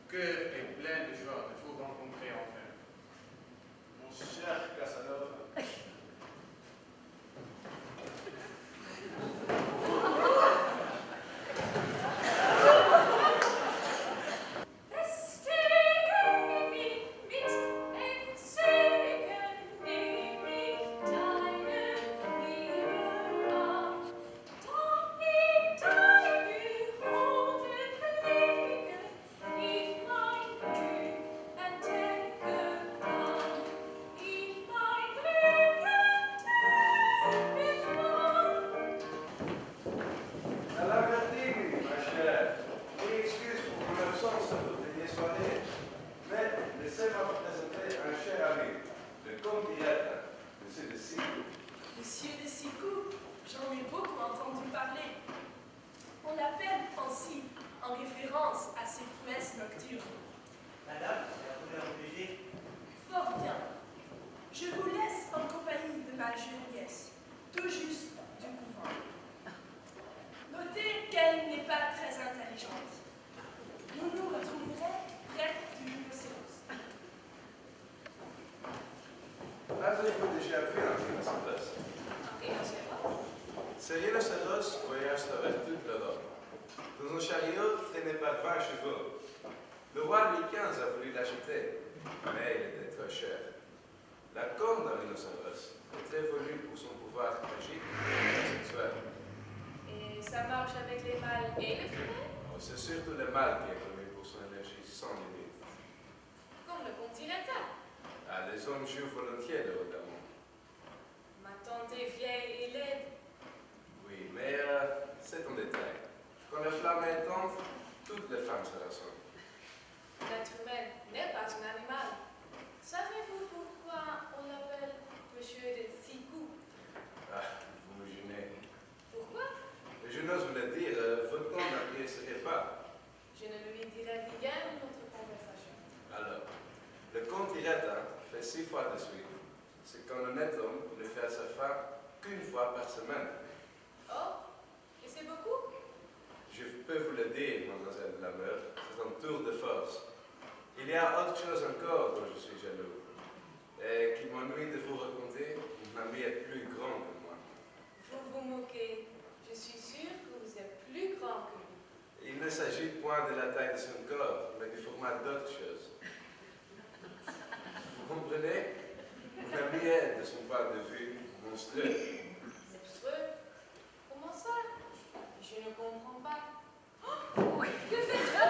cœur est plein de joie de vous rencontrer enfin. Mon cher Casanova. Monsieur de Sicou, j'en ai beaucoup entendu parler. On l'appelle ainsi en référence à ses prouesses nocturnes. Madame, la couleur obligée. Fort bien. Je vous laisse en compagnie de ma jeune nièce, tout juste du couvent. Notez qu'elle n'est pas très intelligente. Nous nous retrouverons près du rhinocéros. Avez-vous déjà vu un rhinocéros? Un rhinocéros? Ces rhinocéros voyagent à travers toute l'Europe. Dans un chariot traîné par 20 chevaux. Le roi Louis XV a voulu l'acheter, mais il était trop cher. La corne d'un rhinocéros est très volue pour son pouvoir magique et sexuel. Et ça marche avec les mâles et les femelles? C'est surtout le mâle qui est connu pour son énergie sans limite. Comme le continental. Ah, les hommes jouent volontiers le rôle d'amour. Ma tante est vieille et laide. Oui, mais c'est un détail. Quand la flamme est éteinte, toutes les femmes se rassemblent. L'être humain n'est pas un animal. Savez-vous pourquoi on l'appelle Monsieur de Sicou? Ah, vous me gênez. Pourquoi? Je n'ose vous le dire, votre temps n'apprécierait pas. Je ne lui dirai rien de notre conversation. Alors, le comte Iretta fait 6 fois de suite. C'est qu'un honnête homme ne fait à sa femme qu'une fois par semaine. Oh, et c'est beaucoup? Je peux vous le dire, mademoiselle de la Meure, c'est un tour de force. Il y a autre chose encore dont je suis jaloux, et qui m'ennuie de vous raconter. Mon ami est plus grand que moi. Vous vous moquez. Je suis sûre que vous êtes plus grand que lui. Il ne s'agit point de la taille de son corps, mais du format d'autre chose. Vous comprenez? Mon ami est, de son point de vue, monstrueux. Monstrueux? Comment ça? Je ne comprends pas. Oh, que faites-vous?